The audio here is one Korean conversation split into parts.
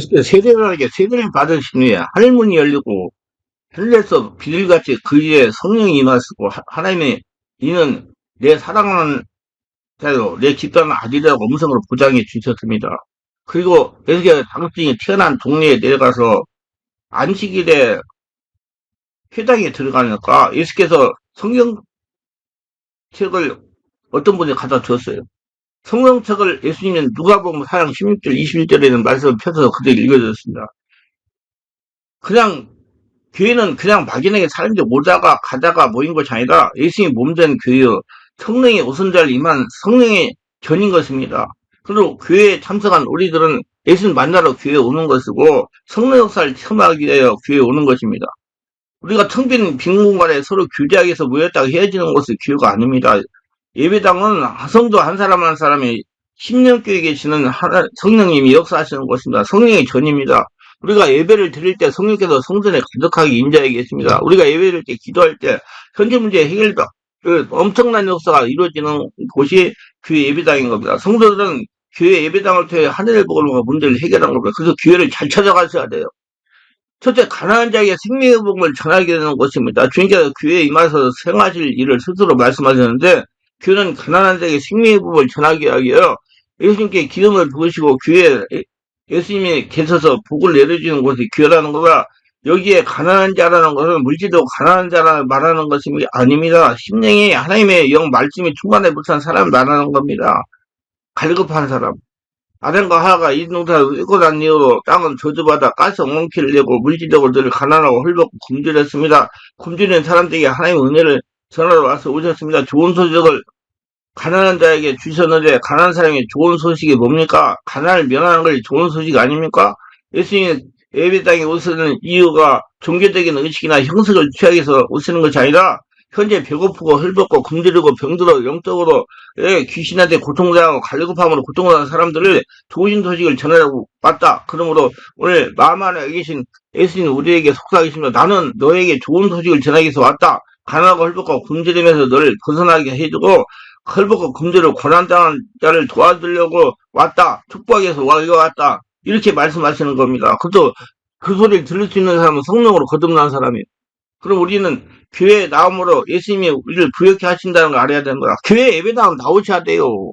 세대라는 게 세대를 받은 심리에 하늘문이 열리고 하늘에서 비둘기같이 그 위에 성령이 임하시고 하나님의 이는 내 사랑하는 자요 내 기뻐하는 아들이라고 음성으로 보장해 주셨습니다. 그리고 에스겔 당신이 태어난 동네에 내려가서 안식일에 회당에 들어가니까 예수께서 성경책을 어떤 분이 갖다 줬어요. 성경책을 예수님은 누가복음 4장 16절 21절에는 말씀을 펴서 그대로 읽어줬습니다. 그냥 교회는 그냥 막연하게 사람들이 오다가 가다가 모인 것이 아니라 예수님이 몸된 교회요. 성령의 오순절 임한 성령의 견인 것입니다. 그리고 교회에 참석한 우리들은 예수님 만나러 교회에 오는 것이고 성령 역사를 체험하기 위하여 교회에 오는 것입니다. 우리가 텅 빈 공간에 서로 교제하기 위해서 모였다가 헤어지는 것이 교회가 아닙니다. 예배당은 성도 한 사람 한 사람이 10년교에 계시는 성령님이 역사하시는 곳입니다. 성령의 전입니다. 우리가 예배를 드릴 때 성령께서 성전에 가득하게 임재하게 계십니다. 우리가 예배를 드릴 때 기도할 때 현재 문제 해결도 엄청난 역사가 이루어지는 곳이 교회 예배당인 겁니다. 성도들은 교회 예배당을 통해 하늘의 복을 보고 문제를 해결한 겁니다. 그래서 교회를 잘 찾아가셔야 돼요. 첫째, 가난한 자에게 생명의 복음을 전하게 되는 것입니다. 주님께서 교회에 임하셔서 생하실 일을 스스로 말씀하셨는데 교회는 가난한 자에게 생명의 복음을 전하게 하기요. 예수님께 기름을 부으시고 교회에 예수님이 계셔서 복을 내려주는 곳이 교회라는 거가 여기에 가난한 자라는 것은 물질도 가난한 자라 말하는 것이 아닙니다. 심령이 하나님의 영 말씀이 충만해 못한 사람을 말하는 겁니다. 갈급한 사람. 아담과 하와가 이 농사를 읽고 난 이후로 땅은 저주받아 가스 엉키를 내고 물질적으로 늘 가난하고 헐벗고 굶주렸습니다. 굶주린 사람들에게 하나님의 은혜를 전하러 와서 오셨습니다. 좋은 소식을 가난한 자에게 주셨는데 가난한 사람에게 좋은 소식이 뭡니까? 가난을 면하는 것이 좋은 소식 아닙니까? 예수님이 예배당에 오시는 이유가 종교적인 의식이나 형식을 취하기 위해서 오시는 것이 아니라 현재 배고프고 헐벗고 굶주리고 병들어 영적으로 귀신한테 고통당하고 갈급함으로 고통당하는 사람들을 좋은 소식을 전하려고 왔다. 그러므로 오늘 마음 안에 계신 예수님 우리에게 속삭이십니다. 나는 너에게 좋은 소식을 전하기 위해서 왔다. 가난하고 헐벗고 굶주리면서 너를 벗어나게 해주고 헐벗고 굶주려 고난당한 자를 도와주려고 왔다. 축복하기 위해서 왔다. 이렇게 말씀하시는 겁니다. 그것도 그 소리를 들을 수 있는 사람은 성령으로 거듭난 사람이에요. 그럼 우리는 교회에 나옴으로 예수님이 우리를 부욕케 하신다는 걸 알아야 되는 거야. 교회 예배당 나오셔야 돼요.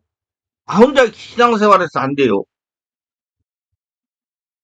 혼자 신앙생활해서 안 돼요.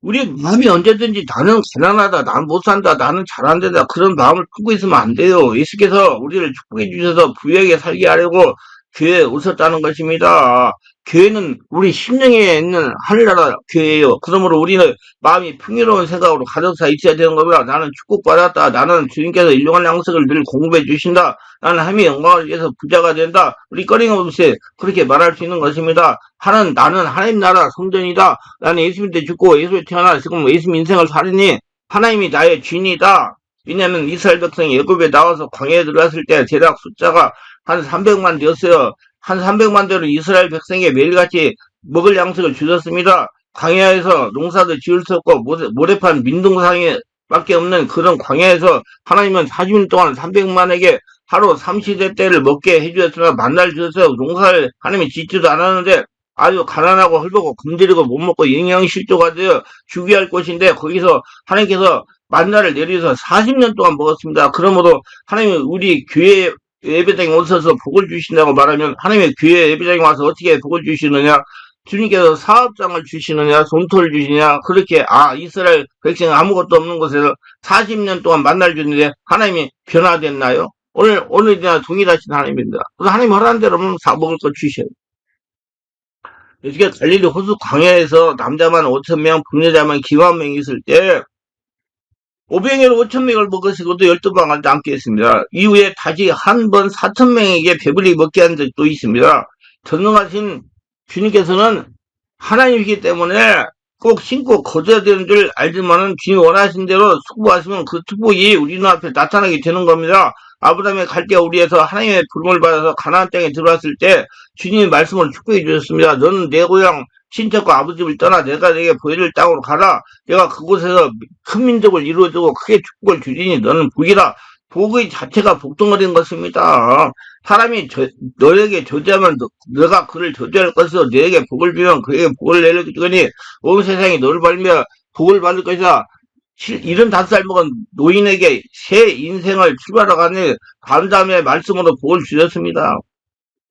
우리 마음이 언제든지 나는 가난하다, 나는 못 산다, 나는 잘 안 된다 그런 마음을 품고 있으면 안 돼요. 예수께서 우리를 축복해 주셔서 부유하게 살게 하려고 교회에 오셨다는 것입니다. 교회는 우리 심령에 있는 하늘나라 교회예요. 그러므로 우리는 마음이 풍요로운 생각으로 가득 차 있어야 되는 겁니다. 나는 축복받았다. 나는 주님께서 일용할 양식을 늘 공급해 주신다. 나는 하나님의 영광을 위해서 부자가 된다. 우리 꺼림없이 그렇게 말할 수 있는 것입니다. 나는 하나님 나라 성전이다. 나는 예수님께 죽고 예수에 태어나 지금 예수님 인생을 살으니 하나님이 나의 주인이다. 왜냐하면 이스라엘 백성이 애굽에 나와서 광야에 들어갔을 때 대략 숫자가 한 300만 되었어요. 한 300만 대로 이스라엘 백성에게 매일같이 먹을 양식을 주셨습니다. 광야에서 농사도 지을 수 없고 모래판 민둥상에 밖에 없는 그런 광야에서 하나님은 40일 동안 300만에게 하루 30대때를 먹게 해주셨으나 만날 주셔서 농사를 하나님이 짓지도 않았는데 아주 가난하고 헐벗고 굶주리고 못 먹고 영양실조가 되어 죽여야 할 곳인데 거기서 하나님께서 만나를 내려서 40년 동안 먹었습니다. 그러므로 하나님은 우리 교회 예배당에 오셔서 복을 주신다고 말하면 하나님의 교회 예배당에 와서 어떻게 복을 주시느냐? 주님께서 사업장을 주시느냐? 손토를 주시느냐? 그렇게 이스라엘 백성 아무것도 없는 곳에서 40년 동안 만날 주는데 하나님이 변화됐나요? 오늘이나 동일하신 하나님입니다. 그래서 하나님 허락한 대로 다 먹을 거 주셔요. 이렇게 갈릴리 호수 광야에서 남자만 5,000명, 북여자만 기만 명이 있을 때 500명 5,000명을 먹으시고도 12방을 남게 했습니다. 이후에 다시 한 번 4,000명에게 배불리 먹게 한 적도 있습니다. 전능하신 주님께서는 하나님이기 때문에 꼭 신고 거둬야 되는 줄 알지만은 주님 원하신 대로 수고하시면 그 축복이 우리 눈앞에 나타나게 되는 겁니다. 아브라함의 갈대가 우리에서 하나님의 부름을 받아서 가나안 땅에 들어왔을 때 주님의 말씀을 축복해 주셨습니다. 너는 내 고향 친척과 아버지 집을 떠나 내가 내게 보여줄 땅으로 가라. 내가 그곳에서 큰 민족을 이루어주고 크게 축복을 주리니 너는 복이라. 복의 자체가 복덩어리인 것입니다. 사람이 너에게 저주하면 너가 그를 저주할 것이요 너에게 복을 주면 그에게 복을 내려주거니 온 세상이 너를 발며 복을 받을 것이다. 75살 먹은 노인에게 새 인생을 출발하가니 간담의 말씀으로 복을 주셨습니다.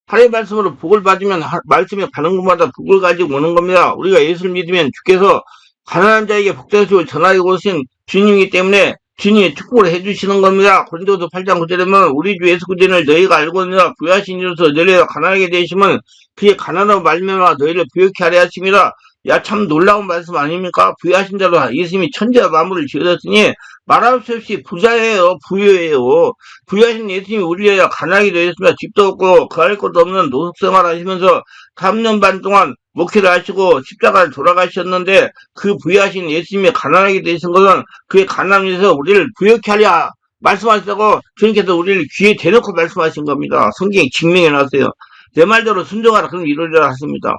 하나님의 말씀으로 복을 받으면 말씀이 가는 곳마다 복을 가지고 오는 겁니다. 우리가 예수를 믿으면 주께서 가난한 자에게 복되시고 전하게 오신 주님이기 때문에 주님이 축복을 해주시는 겁니다. 고린도서 8장 9절에 보면 우리 주 예수 그리스도를 너희가 알고 있느라 부유하신 이로서 너희가 가난하게 되시면 그의 가난으로 말미암아 너희를 부유케 하려 하십니다. 야, 참 놀라운 말씀 아닙니까? 부유하신 자로 예수님이 천지와 만물을 지으셨으니 말할 수 없이 부자예요. 부유예요. 부유하신 예수님이 우리를 위하여 가난하게 되셨습니다. 집도 없고 거할 것도 없는 노숙생활 하시면서 3년 반 동안 목회를 하시고 십자가를 돌아가셨는데 그 부유하신 예수님이 가난하게 되신 것은 그의 가난에서 우리를 부유케 하려 말씀하시다고 주님께서 우리를 귀에 대놓고 말씀하신 겁니다. 성경에 증명해놨어요. 내 말대로 순종하라 그럼 이루리라 하십니다.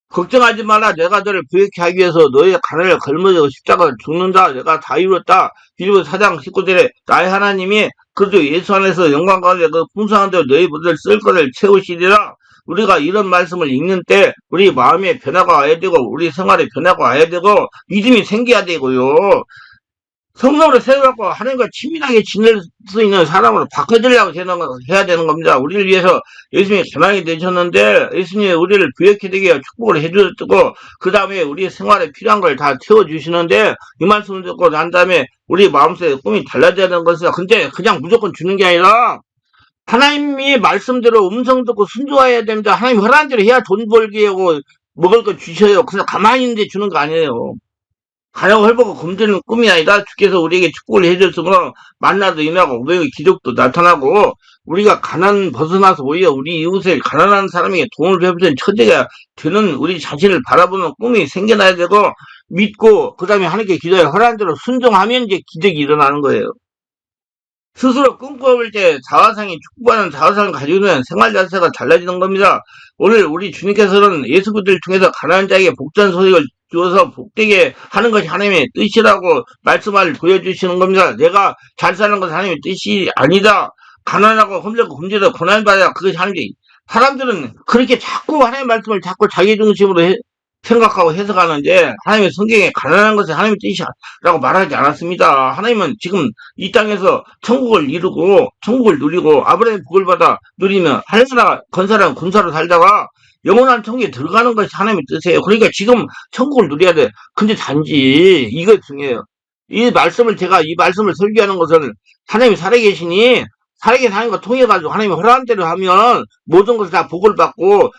걱정하지 마라. 내가 너를 부유케 하기 위해서 너의 가난을 걸머지고 십자가를 죽는다. 내가 다 이루었다. 빌립보서 4장 19절에 나의 하나님이 그리스도 예수 안에서 영광 가운데 그 풍성한 대로 너희 모두를 쓸 것을 채우시리라. 우리가 이런 말씀을 읽는 때 우리 마음에 변화가 와야 되고 우리 생활에 변화가 와야 되고 믿음이 생겨야 되고요. 성령으로 세워갖고 하나님과 친밀하게 지낼 수 있는 사람으로 바꿔주려고 해야 되는 겁니다. 우리를 위해서 예수님이 가난하게 되셨는데 예수님이 우리를 부유케 되게 축복을 해주셨고 그 다음에 우리 생활에 필요한 걸 다 채워주시는데 이 말씀을 듣고 난 다음에 우리 마음속에 꿈이 달라져야 되는 것이다. 근데 그냥 무조건 주는 게 아니라 하나님이 말씀대로 음성 듣고 순종해야 됩니다. 하나님 허락한 대로 해야 돈 벌게 하고 먹을 거 주셔요. 그래서 가만히 있는데 주는 거 아니에요. 가려고 헐벗고 검지는 꿈이 아니라 주께서 우리에게 축복을 해줬으므로 만나도 임하고 우리의 기적도 나타나고 우리가 가난 벗어나서 오히려 우리 이웃에 가난한 사람에게 돈을 베푸는 처제가 되는 우리 자신을 바라보는 꿈이 생겨나야 되고 믿고 그 다음에 하나님께 기도해 허락한 대로 순종하면 이제 기적이 일어나는 거예요. 스스로 꿈꿔볼 때 자화상이 축복하는 자화상을 가지고 있는 생활 자세가 달라지는 겁니다. 오늘 우리 주님께서는 예수 그리스도를 통해서 가난한 자에게 복전 소식을 주어서 복되게 하는 것이 하나님의 뜻이라고 말씀을 보여주시는 겁니다. 내가 잘 사는 것은 하나님의 뜻이 아니다. 가난하고 험들고 금지도 고난받아야 그것이 하나님의 사람들은 그렇게 자꾸 하나님의 말씀을 자꾸 자기 중심으로 생각하고 해석하는데 하나님의 성경에 가난한 것은 하나님의 뜻이라고 말하지 않았습니다. 하나님은 지금 이 땅에서 천국을 이루고 천국을 누리고 아브라함의 복을 받아 누리면 하늘나라 건사람 군사로 살다가 영원한 천국에 들어가는 것이 하나님의 뜻이에요. 그러니까 지금 천국을 누려야 돼. 근데 단지 이거 중요해요. 이 말씀을 설교하는 것은 하나님이 살아계시니 살아계신 하나님과 통해가지고 하나님이 허락한 대로 하면 모든 것을 다 복을 받고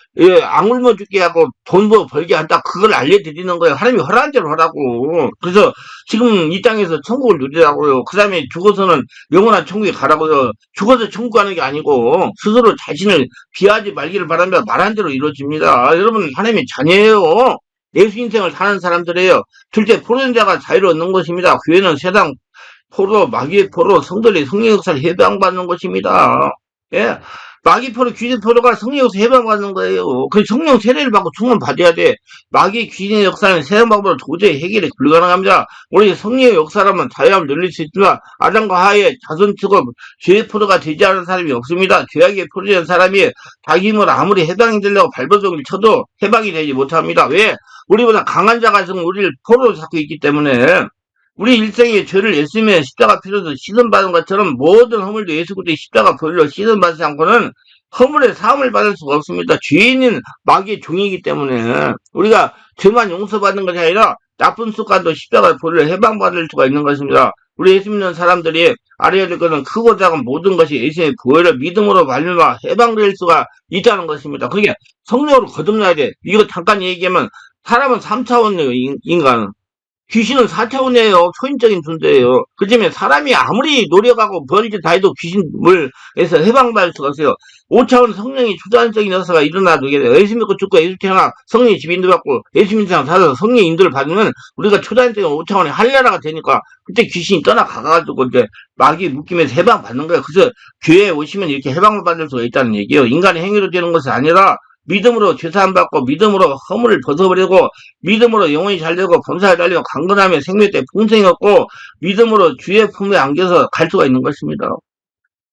악물며 죽게 하고 돈 벌게 한다. 그걸 알려드리는 거예요. 하나님이 허락한 대로 하라고. 그래서 지금 이 땅에서 천국을 누리라고요. 그 다음에 죽어서는 영원한 천국에 가라고요. 죽어서 천국 가는 게 아니고 스스로 자신을 비하지 말기를 바랍니다. 말한 대로 이루어집니다. 여러분 하나님의 자녀예요. 예수 인생을 사는 사람들이에요. 둘째 포로된 자가 자유를 얻는 것입니다. 교회는 세상 포로, 마귀의 포로, 성들의 성령 역사를 해방받는 것입니다. 예. 마귀 포로, 귀신 포로가 성령 역사 해방받는 거예요. 그 성령 세례를 받고 충만 받아야 돼. 마귀 귀신의 역사는 세상 방법으로 도저히 해결이 불가능합니다. 우리 성령의 역사라면 자유함을 늘릴 수 있지만 아담과 하와의 자손 측은 죄의 포로가 되지 않은 사람이 없습니다. 죄악의 포로된 사람이 자기 힘으로 아무리 해방이 되려고 발버둥을 쳐도 해방이 되지 못합니다. 왜? 우리보다 강한 자가 지금 우리를 포로로 잡고 있기 때문에 우리 일생의 죄를 예수님의 십자가 피로서 씻음받은 것처럼 모든 허물도 예수 그리스도의 십자가 보혈로 씻음받지 않고는 허물의 사함을 받을 수가 없습니다. 죄인은 마귀의 종이기 때문에 우리가 죄만 용서받는 것이 아니라 나쁜 습관도 십자가 보혈로 해방받을 수가 있는 것입니다. 우리 예수 믿는 사람들이 알아야 될 것은 크고 작은 모든 것이 예수님의 보혈을 믿음으로 말미암아 해방될 수가 있다는 것입니다. 그게 성령으로 거듭나야 돼. 이거 잠깐 얘기하면 사람은 3차원이에요. 인간은. 귀신은 4차원이에요. 초인적인 존재예요. 그 점에 사람이 아무리 노력하고 별짓 다 해도 귀신물에서 해방받을 수가 없어요. 5차원 성령이 주관적인 역사가 일어나도 예수 믿고 죽고 예수 태어나 성령의 집 인도받고 예수 믿는 사람 살아서 성령의 인도를 받으면 우리가 초단적인 5차원의 할례라가 되니까 그때 귀신이 떠나가가지고 이제 마귀 묶이면서 해방받는 거예요. 그래서 교회에 오시면 이렇게 해방을 받을 수가 있다는 얘기예요. 인간의 행위로 되는 것이 아니라 믿음으로 죄사함 받고 믿음으로 허물을 벗어버리고 믿음으로 영혼이 잘되고 범사에 달리고 강건하며 생명 때 풍성이 없고 믿음으로 주의 품에 안겨서 갈 수가 있는 것입니다.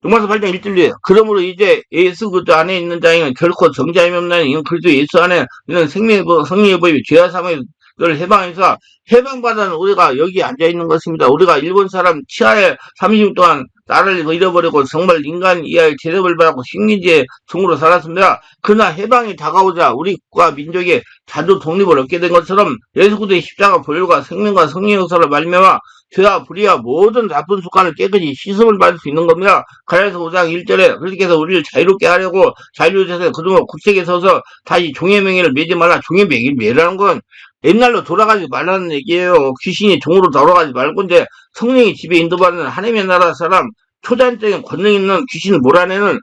로마서 8장 1절에 그러므로 이제 예수 그리스도 안에 있는 자에는 결코 정죄함이 없나니 이는 그리스도 예수 안에 있는 생명의 성령의 법이 죄와 사망의 해방해서 해방받은 우리가 여기 앉아 있는 것입니다. 우리가 일본 사람 치하에 30년 동안 나라를 잃어버리고 정말 인간 이하의 대접을 받고 식민지의 종으로 살았습니다. 그러나 해방이 다가오자 우리 국가 민족이 자주 독립을 얻게 된 것처럼 예수 그리스도의 십자가 보혈과 생명과 성령 역사를 말미암아 죄와 불의와 모든 나쁜 습관을 깨끗이 씻음을 받을 수 있는 겁니다. 가라에서 5장 1절에 그렇게 해서 우리를 자유롭게 하려고 자유로워서 그동안 국책에 서서 다시 종의 명예를 매지 말라. 종의 명예를 매라는 건 옛날로 돌아가지 말라는 얘기예요. 귀신이 종으로 돌아가지 말고 이제 성령이 집에 인도받는 하나님의 나라 사람 초자연적인 권능 있는 귀신을 몰아내는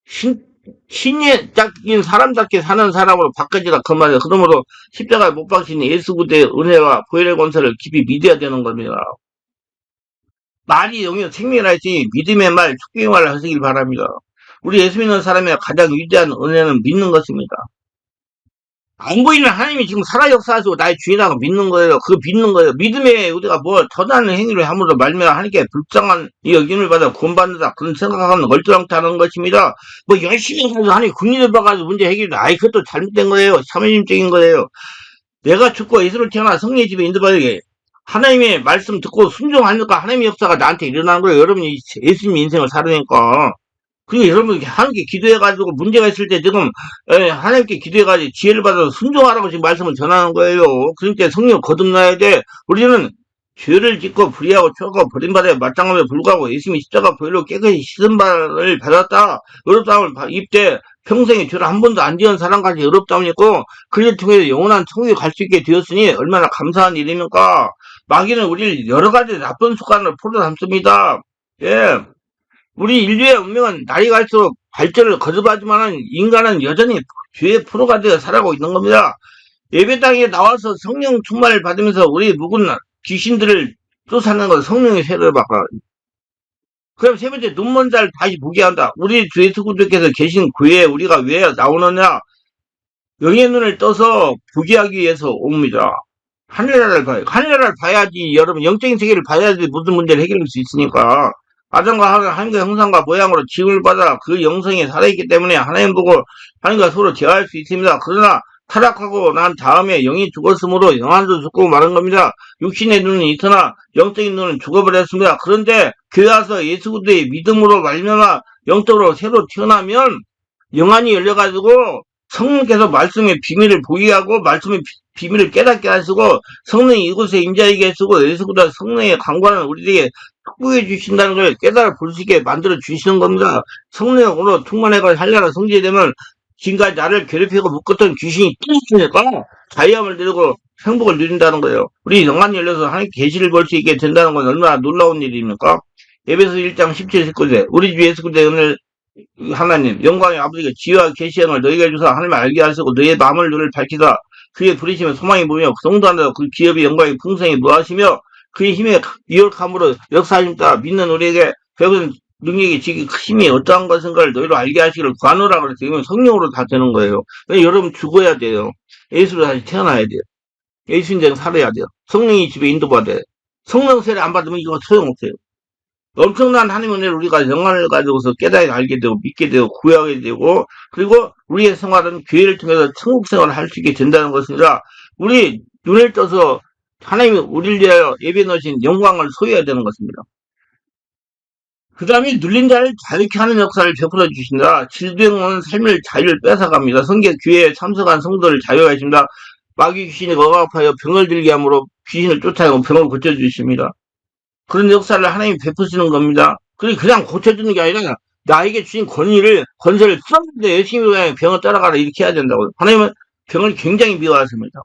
신, 신예적인 사람답게 사는 사람으로 바꿔지라 그 말이에요. 그러므로 십자가에 못 박힌 예수 그리스도의 은혜와 보혈의 권세를 깊이 믿어야 되는 겁니다. 말이 영역 생명이라 했으니 믿음의 말, 축복의 말을 하시길 바랍니다. 우리 예수 믿는 사람의 가장 위대한 은혜는 믿는 것입니다. 안 보이는 하나님이 지금 살아 역사하시고 나의 주인하고 믿는 거예요. 그거 믿는 거예요. 믿음에 우리가 뭐 더다는 행위를 함으로 말미암아 하나님께 불쌍한 이 여김을 받아 구원받는다. 그런 생각하는 얼토당토하는 것입니다. 뭐 열심히 해서 하나님 국리를 봐가지고 문제 해결돼. 아이 그것도 잘못된 거예요. 참여심적인 거예요. 내가 죽고 예수를 태어나 성령의 집에 인도받게 하나님의 말씀 듣고 순종하니까 하나님의 역사가 나한테 일어나는 거예요. 여러분이 예수님 인생을 살으니까. 그리고 여러분 하나님께 기도해가지고 문제가 있을 때 지금 하나님께 기도해가지고 지혜를 받아서 순종하라고 지금 말씀을 전하는 거예요. 그러니까 성령 거듭나야 돼. 우리는 죄를 짓고 불의하고 초하고 버림받아 마땅함에 불구하고 예수님이 십자가 보혈로 깨끗이 씻은 바를 받았다. 의롭다함을 입대 평생에 죄를 한 번도 안 지은 사람까지 의롭다함이 있고 그를 통해 영원한 천국에 갈 수 있게 되었으니 얼마나 감사한 일입니까? 마귀는 우리를 여러 가지 나쁜 습관을 풀어 담습니다. 예. 우리 인류의 운명은 날이 갈수록 발전을 거듭하지만은 인간은 여전히 죄의 프로가 되어 살아가고 있는 겁니다. 예배당에 나와서 성령 충만을 받으면서 우리 묵은 귀신들을 쫓아내는 건 성령의 세례를 받고. 그럼 세 번째 눈먼 자를 다시 보게 한다. 우리 주 예수 그리스도께서 계신 교회에 우리가 왜 나오느냐? 영의 눈을 떠서 보게 하기 위해서 옵니다. 하늘나라를 봐요. 하늘나라를 봐야지 여러분 영적인 세계를 봐야지 무슨 문제를 해결할 수 있으니까. 아담과 하나님의 형상과 모양으로 지음을 받아 그 영성이 살아있기 때문에 하나님 보고 하나님과 서로 대화할 수 있습니다. 그러나 타락하고 난 다음에 영이 죽었으므로 영안도 죽고 마른 겁니다. 육신의 눈은 있으나 영적인 눈은 죽어버렸습니다. 그런데 교회 와서 예수 그리스도의 믿음으로 말미암아 영적으로 새로 태어나면 영안이 열려가지고 성령께서 말씀의 비밀을 보게 하고 말씀의 비밀을 깨닫게 하시고 성령이 이곳에 임자에게 하시고 예수 그리스도 성령의 강구하는 우리에게 축복해 주신다는 걸 깨달아 볼 수 있게 만들어 주시는 겁니다. 성령으로 충만해가 한량한 성질이 되면 지금까지 나를 괴롭히고 묶었던 귀신이 뚫리니까 자유함을 누리고 행복을 누린다는 거예요. 우리 영안이 열려서 하나님 계시를 볼 수 있게 된다는 건 얼마나 놀라운 일입니까? 에베소 1장 17, 19절 우리 주 예수 그리스도의 은혜를 하나님 영광의 아버지가 지혜와 계시형을 너희에게 주사 하나님을 알게 하시고 너희의 마음을 눈을 밝히사 그의 부르심에 소망이 보며 성도 안에서 그 기업의 영광의 풍성이 무하시며 그의 힘에 이역함으로 역사하심 따라 믿는 우리에게 배운 능력이 지금 힘이 어떠한 것인가를 너희로 알게 하시기를 구하노라 그랬어요. 이건 성령으로 다 되는 거예요. 여러분 죽어야 돼요. 예수로 다시 태어나야 돼요. 예수 인생 살아야 돼요. 성령이 집에 인도받아야 돼요. 성령 세례 안 받으면 이거 소용없어요. 엄청난 하나님의 은혜를 우리가 영안을 가지고서 깨닫게 알게 되고 믿게 되고 구하게 되고 그리고 우리의 생활은 교회를 통해서 천국 생활을 할 수 있게 된다는 것입니다. 우리 눈을 떠서 하나님이 우리를 위하여 예배 넣으신 영광을 소유해야 되는 것입니다. 그 다음에 눌린 자를 자유케 하는 역사를 베풀어 주신다. 질병은 삶을 자유를 뺏어갑니다. 성경 교회에 참석한 성도를 자유하게 하십니다. 마귀 귀신이 억압하여 병을 들게 함으로 귀신을 쫓아내고 병을 고쳐주십니다. 그런 역사를 하나님이 베푸시는 겁니다. 그냥 고쳐주는 게 아니라 나에게 주신 권세를 쓰는데 열심히 병을 따라가라 이렇게 해야 된다고. 하나님은 병을 굉장히 미워하십니다.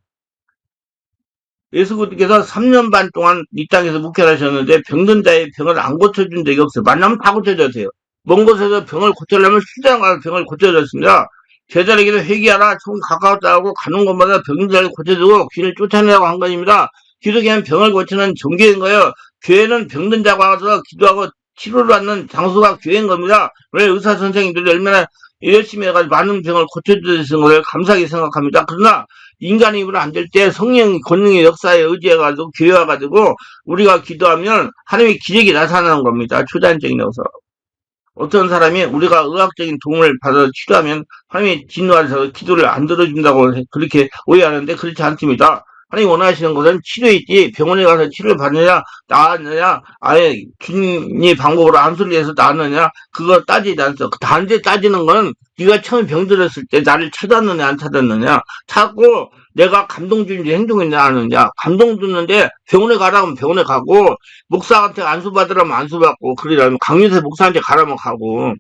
예수 그리스도께서 3년 반 동안 이 땅에서 목회하셨는데 병든 자의 병을 안 고쳐준 적이 없어요. 만나면 다 고쳐졌어요. 먼 곳에서 병을 고쳐려면 시장 가서 병을 고쳐줬습니다. 제자에게도 회개하라, 총 가까웠다 하고 가는 곳마다 병든 자를 고쳐주고 귀를 쫓아내라고 한 것입니다. 기독교는 병을 고치는 종교인 거예요. 교회는 병든 자가 와서 기도하고 치료를 받는 장소가 교회인 겁니다. 왜 의사 선생님들이 얼마나 열심히 해가지고 많은 병을 고쳐주시는 것을 감사하게 생각합니다. 그러나 인간의 입으로 안 될 때 성령 권능의 역사에 의지해가지고 교회 와가지고 우리가 기도하면 하나님의 기적이 나타나는 겁니다. 초자연적인 역사. 어떤 사람이 우리가 의학적인 도움을 받아 치료하면 하나님이 진노하셔서 기도를 안 들어준다고 그렇게 오해하는데 그렇지 않습니다. 하나님 원하시는 것은 치료이지 병원에 가서 치료를 받느냐 나았느냐 아예 주님의 방법으로 안수를 해서 나았느냐 그거 따지지 않죠. 단지 따지는 건 네가 처음 병들었을 때 나를 찾았느냐 안 찾았느냐 찾고 내가 감동 주는지 행동했냐 안 하느냐 감동 주는데 병원에 가라면 병원에 가고 목사한테 안수 받으라면 안수 받고 그러려면 강윤세 목사한테 가라면 가고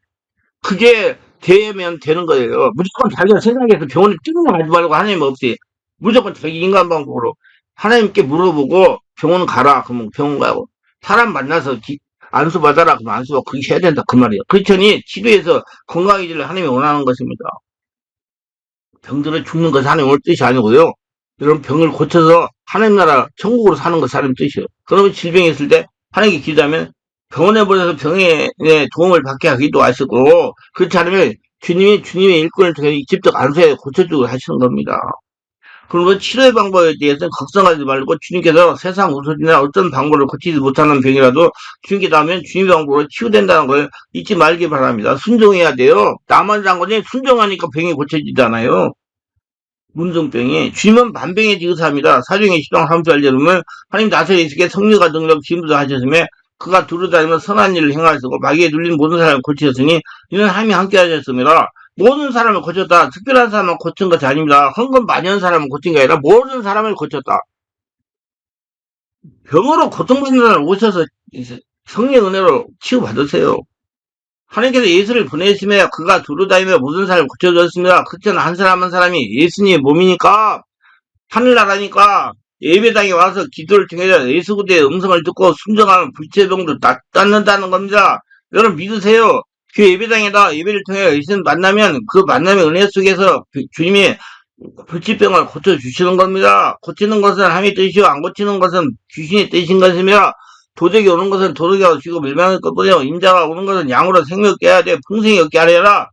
그게 되면 되는 거예요. 무조건 자기가 생각해서 병원에 뛰어가지 말고 하나님 없이 무조건 자기 인간 방법으로 하나님께 물어보고 병원 가라 그러면 병원 가고 사람 만나서 안수 받아라 그러면 안수 받고 그렇게 해야 된다 그 말이에요. 그렇더니 치료해서 건강해지를 하나님이 원하는 것입니다. 병들어 죽는 것이 하나님의 뜻이 아니고요. 여러분 병을 고쳐서 하나님 나라 천국으로 사는 것이 하나님 뜻이에요. 그러면 질병이 있을 때 하나님께 기도하면 병원에 보내서 병에 도움을 받게 하기도 하시고 그렇지 않으면 주님의 일꾼을 통해 직접 안수해 고쳐주고 하시는 겁니다. 그리고 치료의 방법에 대해서는 걱정하지 말고 주님께서 세상 우선이나 어떤 방법을 고치지 못하는 병이라도 주님께 닿으면 주님의 방법으로 치유된다는 걸 잊지 말기 바랍니다. 순종해야 돼요. 나만 장군이 순종하니까 병이 고쳐지잖아요. 문둥병이 주님은 만병의 의사입니다. 사정의 시동 함수할 때는 하나님 다스리시기에 성령과 능력 지금부터 하셨으며 그가 두루다니며 선한 일을 행하시고 마귀에 눌린 모든 사람을 고치셨으니 이는 하나님이 함께 하셨습니다. 모든 사람을 고쳤다. 특별한 사람을 고친 것이 아닙니다. 헌금 많이 한 사람을 고친 게 아니라 모든 사람을 고쳤다. 병으로 고통받는 사람 오셔서 성령 은혜로 치유받으세요. 하나님께서 예수를 보내시며 그가 두루다니며 모든 사람을 고쳐주었습니다. 그때는 한 사람 한 사람이 예수님의 몸이니까 하늘나라니까 예배당에 와서 기도를 통해서 예수 그대의 음성을 듣고 순종하면 불체병도 낫는다는 겁니다. 여러분 믿으세요. 그 예배당에다 예배를 통해 예수님 만나면 그 만남의 은혜 속에서 주님이 불치병을 고쳐주시는 겁니다. 고치는 것은 하나님의 뜻이요 안 고치는 것은 귀신의 뜻인 것이며 도적이 오는 것은 도둑이 오시고 멸망할 것뿐이요 임자가 오는 것은 양으로 생명 얻게 해야 돼 풍성히 얻게 하려라.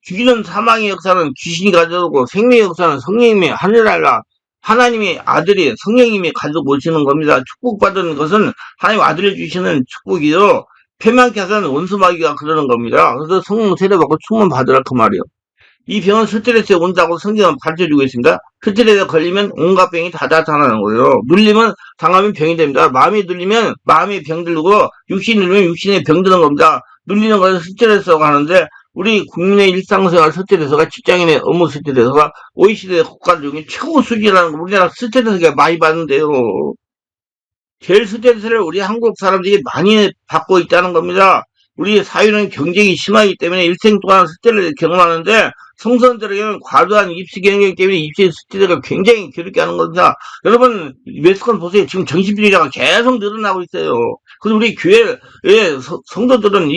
죽이는 사망의 역사는 귀신이 가져오고 생명의 역사는 성령님이 하늘나라 하나님의 아들이 성령님이 가지고 오시는 겁니다. 축복받은 것은 하나님 아들이 주시는 축복이요. 폐만케 하서는 원수마귀가 그러는 겁니다. 그래서 성령 세례받고 충만 받으라 그 말이요. 이 병은 스트레스에 온다고 성경은 가르쳐주고 있습니다. 스트레스에 걸리면 온갖 병이 다 나타나는 거예요. 눌리면 당하면 병이 됩니다. 마음이 눌리면 마음이 병들고 육신이 눌리면 육신에 병드는 겁니다. 눌리는 것은 스트레스라고 하는데 우리 국민의 일상생활 스트레스가 직장인의 업무 스트레스가 OECD 국가 중에 최고 수준이라는 거 우리나라 스트레스가 많이 받는데요. 제일 스트레스를 우리 한국 사람들이 많이 받고 있다는 겁니다. 우리 사회는 경쟁이 심하기 때문에 일생 동안 스트레스를 경험하는데 성선들에게는 과도한 입시 경쟁 때문에 입시 스트레스가 굉장히 괴롭게 하는 겁니다. 여러분 매스컴 보세요. 지금 정신병자가 계속 늘어나고 있어요. 그래서 우리 교회의 성도들은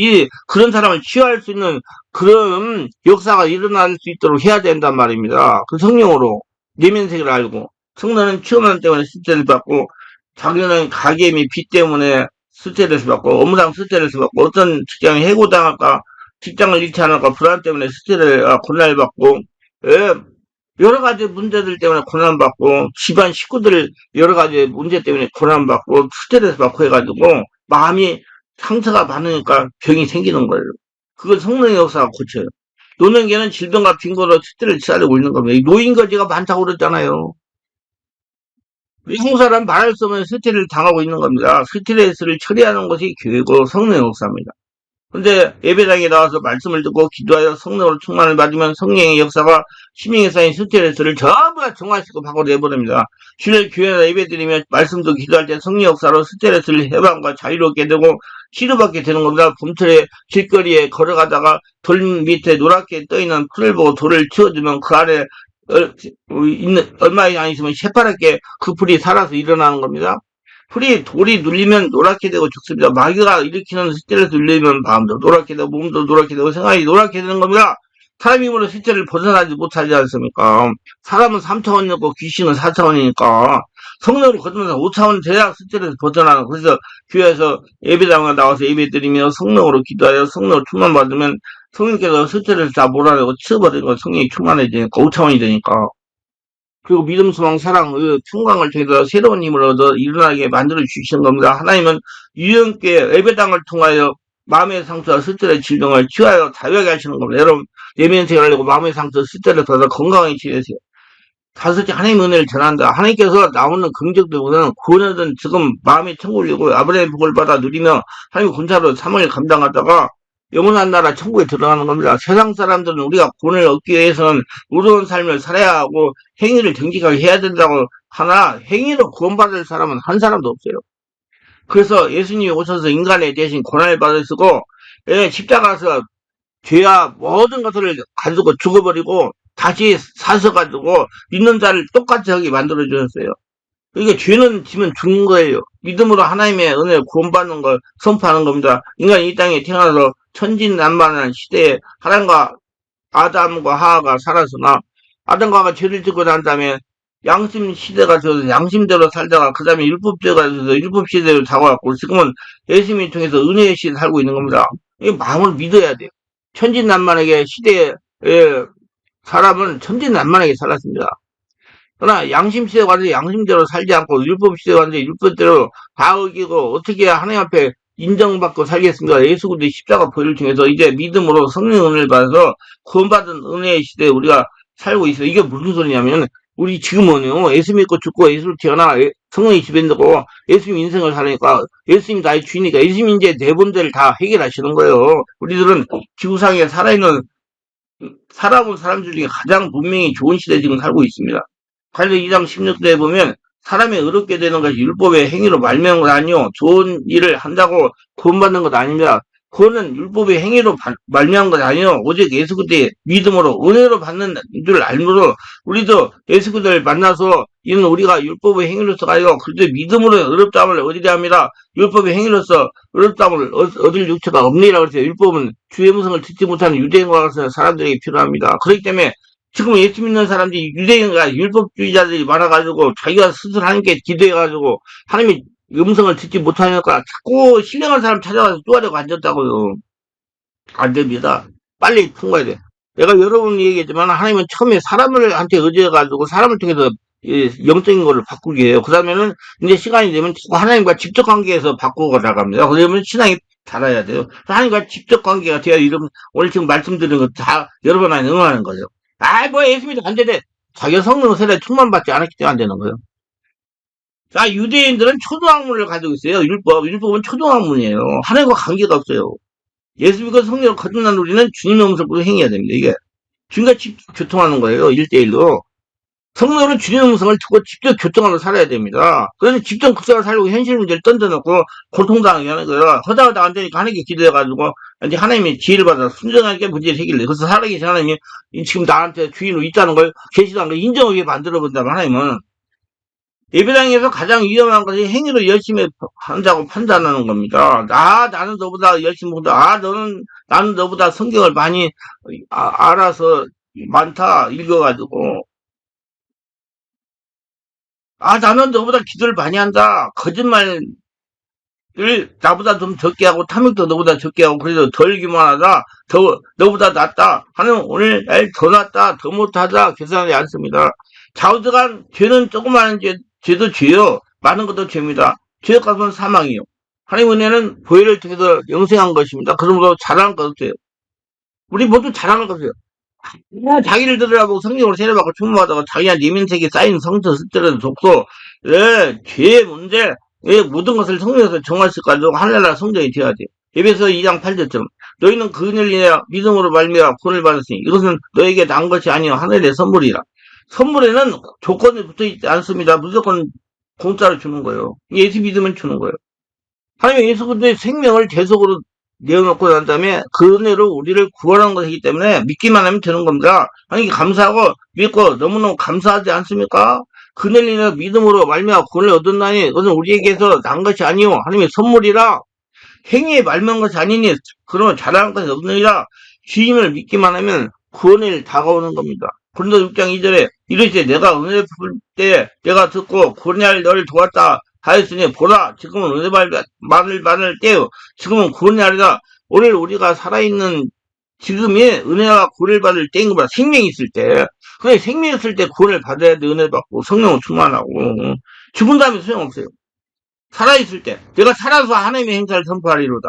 그런 사람을 치유할 수 있는 그런 역사가 일어날 수 있도록 해야 된단 말입니다. 그 성령으로 내면색을 알고 성도는 치유만 때문에 스트레스를 받고 자기는 가계 및 빚 때문에 스트레스 받고 업무상 스트레스 받고 어떤 직장에 해고당할까 직장을 잃지 않을까 불안 때문에 스트레스 고난을 받고 여러 가지 문제들 때문에 고난받고 집안 식구들 여러 가지 문제 때문에 고난받고 스트레스 받고 해가지고 마음이 상처가 많으니까 병이 생기는 거예요. 그걸 성령의 역사가 고쳐요. 노년기는 질병과 빈곤으로 스트레스 쌓이고 있는 겁니다. 노인거지가 많다고 그랬잖아요. 한국 사람 말할 수 없는 스트레스를 당하고 있는 겁니다. 스트레스를 처리하는 것이 교회고 성령의 역사입니다. 근데 예배당에 나와서 말씀을 듣고 기도하여 성령으로 충만을 받으면 성령의 역사가 심령에 쌓인 스트레스를 전부 다 정화시키고 바꿔내버립니다. 주일 교회나 예배드리며 말씀도 기도할 때 성령 역사로 스트레스를 해방과 자유롭게 되고 치료받게 되는 겁니다. 봄철에 길거리에 걸어가다가 돌 밑에 노랗게 떠있는 풀을 보고 돌을 치워주면 그 아래 얼마 안 있으면 새파랗게 그 풀이 살아서 일어나는 겁니다. 돌이 눌리면 노랗게 되고 죽습니다. 마귀가 일으키는 스트레스 눌리면 마음도 노랗게 되고 몸도 노랗게 되고 생각이 노랗게 되는 겁니다. 사람 힘으로 스트레스를 벗어나지 못하지 않습니까? 사람은 3차원이고 귀신은 4차원이니까 성령을 거두면서 5차원 돼야 스트레스 벗어나는 그래서 교회에서 예배당에 나와서 예배드리며 성령으로 기도하여 성령을 충만 받으면 성령께서 스트레스를 다 몰아내고 치워버리고 성령이 충만해지니까 5차원이 되니까 그리고 믿음, 소망, 사랑, 평강을 통해서 새로운 힘을 얻어 일어나게 만들어 주시는 겁니다. 하나님은 유형께 예배당을 통하여 마음의 상처와 스트레스 질병을 치유하여 자유하게 하시는 겁니다. 여러분, 내면세계 하려고 마음의 상처, 스트레스 받아 건강하게 치유하세요. 다섯째, 하나님의 은혜를 전한다. 하나님께서 나오는 긍정들보다는 구원하던 지금 마음이 천국을 이고 아브라함의 복을 받아 누리며 하나님의 군사로 사명을 감당하다가 영원한 나라 천국에 들어가는 겁니다. 세상 사람들은 우리가 구원을 얻기 위해서는 의로운 삶을 살아야 하고 행위를 정직하게 해야 된다고 하나 행위로 구원받을 사람은 한 사람도 없어요. 그래서 예수님이 오셔서 인간의 대신 고난을 받으시고 십자가에서 죄와 모든 것을 가지고 죽어버리고 다시 사셔가지고 믿는 자를 똑같이 하게 만들어 주셨어요. 그러니까 죄는 지면 죽는 거예요. 믿음으로 하나님의 은혜를 구원받는 걸 선포하는 겁니다. 인간이 이 땅에 태어나서 천진난만한 시대에 하나님과 아담과 하와가 살았으나 아담과 하와가 죄를 짓고 난 다음에 양심 시대가 되어서 양심대로 살다가 그 다음에 율법제가 되어서 율법 시대로 잡아왔고 지금은 예수님을 통해서 은혜의 시대에 살고 있는 겁니다. 이 마음을 믿어야 돼요. 천진난만하게 시대에 사람은 천진난만하게 살았습니다. 그러나 양심시대에 가서 양심대로 살지 않고 율법시대에 가서 율법대로 다 어기고 어떻게 해야 하나님 앞에 인정받고 살겠습니까? 예수 그리스도의 십자가 보혈을 통해서 이제 믿음으로 성령 은혜를 받아서 구원받은 은혜의 시대에 우리가 살고 있어요. 이게 무슨 소리냐면 우리 지금은요 예수 믿고 죽고 예수로 태어나 성령이 집에 있고 예수님 인생을 살으니까 예수님 나의 주인이니까 예수님이 이제 내 문제를 다 해결하시는 거예요. 우리들은 지구상에 살아있는 살아본 사람들 중에 가장 분명히 좋은 시대에 지금 살고 있습니다. 갈려 2장 16절에 보면 사람이 의롭게 되는 것이 율법의 행위로 말미암은 것 아니요 좋은 일을 한다고 구원받는 것 아닙니다. 그거는 율법의 행위로 말미암은 것 아니요 오직 예수 그리스도의 믿음으로 은혜로 받는 줄 알므로 우리도 예수 그리스도를 만나서 이는 우리가 율법의 행위로서가 아니고 그리스도의 믿음으로 의롭다함을 얻으려 합니다. 율법의 행위로서 의롭다함을 얻을 육체가 없느니라 그랬어요. 율법은 주의 음성을 듣지 못하는 유대인과 같은 사람들에게 필요합니다. 그렇기 때문에 지금 예수 믿는 사람들이 유대인과 율법주의자들이 많아가지고 자기가 스스로 하나님께 기도해가지고 하나님의 음성을 듣지 못하니까 자꾸 신령한 사람 찾아가서 쪼아대고 앉았다고요. 안 됩니다. 빨리 통과해야 돼. 내가 여러 번 얘기했지만 하나님은 처음에 사람한테 의지해가지고 사람을 통해서 영적인 거를 바꾸게 해요. 그 다음에는 이제 시간이 되면 하나님과 직접 관계에서 바꾸고 나갑니다. 그러면 신앙이 달아야 돼요. 하나님과 직접 관계가 돼야 이런 오늘 지금 말씀드린 거 다 여러 번 안에 응하는 거죠. 뭐 예수 믿어 안 되네. 자기가 성령 세례 충만받지 않았기 때문에 안 되는 거예요. 자, 유대인들은 초등학문을 가지고 있어요. 율법은 초등학문이에요. 하나님과 관계가 없어요. 예수 믿고 성령을 거듭난 우리는 주님의 음성으로 행해야 됩니다. 이게 주님과 직접 교통하는 거예요. 1대1로. 성령은 주님의 음성을 듣고 직접 교통하며 살아야 됩니다. 그래서 직접 극성을 살려고 현실 문제를 던져놓고 고통당하게 하는 거예요. 허다하다 안 되니까 하나님께 기도해가지고 이제 하나님이 지혜를 받아 순정하게 문제를 해결해. 그래서 살아계신 하나님이 지금 나한테 주인으로 있다는 걸 계시다는 걸 인정하게 만들어본다면 하나님은 예배당에서 가장 위험한 것이 행위로 열심히 한다고 판단하는 겁니다. 나는 너보다 열심히 한다. 나는 너보다 성경을 많이 알아서 많다 읽어가지고 나는 너보다 기도를 많이 한다. 거짓말을 나보다 좀 적게 하고 탐욕도 너보다 적게 하고 그래도 덜 기만하다. 너보다 낫다. 하는 오늘 날 더 낫다. 더 못하다. 계산하지 않습니다. 좌우지간 죄는 조그마한 죄도 죄요. 많은 것도 죄입니다. 죄의 값은 사망이요. 하나님 은혜는 보혈을 통해서 영생한 것입니다. 그러므로 자랑할 것 없어요. 우리 모두 자랑할 것 없어요. 자기를 들으라고 성령으로 세례받고 충만하다가 자기가 내면색에 쌓인 성처 스트레스 독소 죄의 문제 모든 것을 성령에서 정화시켜가지고 하늘나라 성전이 되어야 돼. 에베소 2장 8절처럼 너희는 그 은혜를 인하여 믿음으로 말미암아 구원을 받았으니 이것은 너에게 난 것이 아니요 하늘의 선물이라. 선물에는 조건이 붙어있지 않습니다. 무조건 공짜로 주는 거예요. 예수 믿으면 주는 거예요. 하나님 예수 그리스도의 생명을 대속으로 내어놓고 난 다음에 그 은혜로 우리를 구원한 것이기 때문에 믿기만 하면 되는 겁니다. 하나님께 감사하고 믿고 너무너무 감사하지 않습니까? 그 은혜를 믿음으로 말미암아 구원을 얻었나니 그것은 우리에게서 난 것이 아니요 하나님의 선물이라. 행위에 말미암은 것이 아니니 그러면 잘하는 것이 없느니라. 주님을 믿기만 하면 구원을 다가오는 겁니다. 고린도 6장 2절에 이르시되 내가 은혜 베풀 때 내가 듣고 구원할 너를 도왔다 하였으니 보라 지금은 은혜 말을 받을 때요 지금은 구원의 날이다. 오늘 우리가 살아있는 지금이 은혜와 구원을 받을 때인 겁니다. 생명이 있을 때. 그래 생명이 있을 때 구원을 받아야 돼. 은혜 받고 성령을 충만하고. 죽은 다음에 소용없어요. 살아있을 때 내가 살아서 하나님의 행사를 선포하리로다.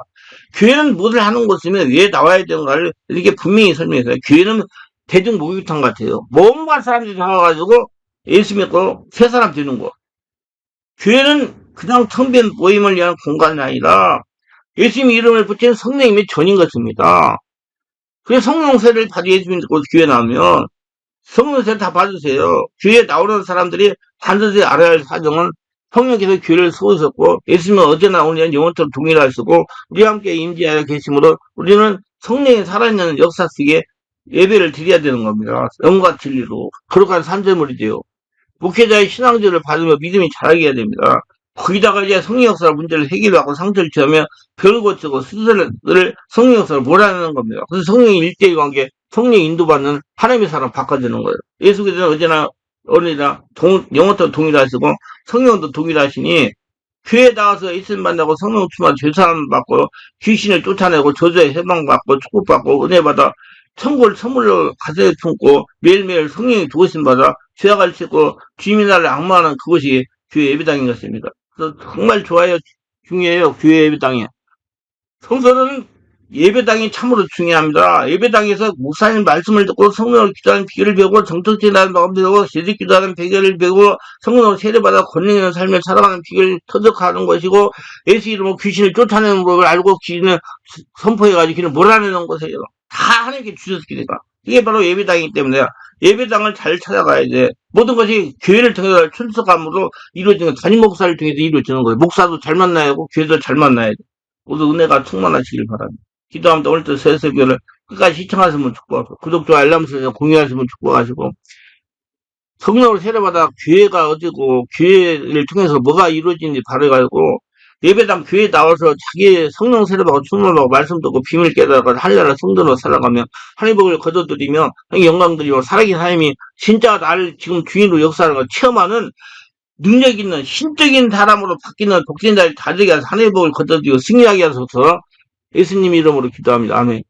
교회는 무엇을 하는 곳이면 왜 나와야 되는가를 이렇게 분명히 설명했어요. 교회는 대중 목욕탕 같아요. 뭔가 사람들이 나와가지고 예수 믿고 새 사람 되는 곳. 교회는 그냥 텅 빈 모임을 위한 공간이 아니라 예수님 이름을 붙인 성령님의 전인 것입니다. 그래서 성령세를 받아 예수님 믿고 교회 나오면 성령세 다 받으세요. 교회에 나오는 사람들이 반드시 알아야 할 사정은 성령께서 교회를 세우셨고 예수님은 어제나 오늘 영원토록 동일하시고 우리와 함께 임재하여 계시므로 우리는 성령이 살아있는 역사 속에 예배를 드려야 되는 겁니다. 영과 진리로. 거룩한 산재물이 돼요. 목회자의 신앙제를 받으며 믿음이 자라게 해야 됩니다. 거기다가 이제 성령 역사로 문제를 해결하고 상처를 취하며 별 고치고 스스로를 성령 역사로 몰아내는 겁니다. 그래서 성령의 일대의 관계, 성령의 인도받는 하나님의 사람 바꿔주는 거예요. 예수께서는 어제나 오늘이나 영원토록 동일하시고 성령도 동일하시니 교회에 나와서 예수님 만나고 성령 충만 죄사함 받고 귀신을 쫓아내고 저주에 해방받고 축복받고 은혜받아 천국을 선물로 가슴에 품고 매일매일 성령의 도우심 받아 죄악을 씻고 주님의 날을 악마하는 그것이 교회 예배당인 것입니다. 그래서 정말 좋아요. 중요해요. 교회 예배당이. 성도는 예배당이 참으로 중요합니다. 예배당에서 목사님 말씀을 듣고 성령으로 기도하는 비결을 배우고 정통지나는 방법을 배우고 제직 기도하는 비결을 배우고 성령으로 세례받아 권능 있는 삶을 살아가는 비결을 터득하는 것이고 예수 이름으로 귀신을 쫓아내는 법을 알고 귀신을 선포해가지고 귀신을 몰아내는 것이에요. 다 하나님께 주셨으니까. 이게 바로 예배당이기 때문에 예배당을 잘 찾아가야 돼. 모든 것이 교회를 통해서 출석함으로 이루어지는 담임 목사를 통해서 이루어지는 거예요. 목사도 잘 만나야 하고 교회도 잘 만나야 돼. 모두 은혜가 충만하시길 바랍니다. 기도합니다. 오늘도 새벽을 끝까지 시청하시면 축복하고 구독, 좋아요, 알람 설정 공유하시면 축복하시고 성령으로 세례받아 교회가 어디고 교회를 통해서 뭐가 이루어지는지 바로 해가지고 예배당 교회에 나와서 자기의 성령 세례받고 충만하고 말씀 듣고 비밀 깨달아가 하늘나라 성도로 살아가며 하나님 복을 거둬들이며 영광 드리고 살아계신 하나님이 진짜 나를 지금 주인으로 역사하는 걸 체험하는 능력 있는 신적인 사람으로 바뀌는 독신자를 다르게 해서 하나님 복을 거둬들이고 승리하게 하소서. 예수님 이름으로 기도합니다. 아멘.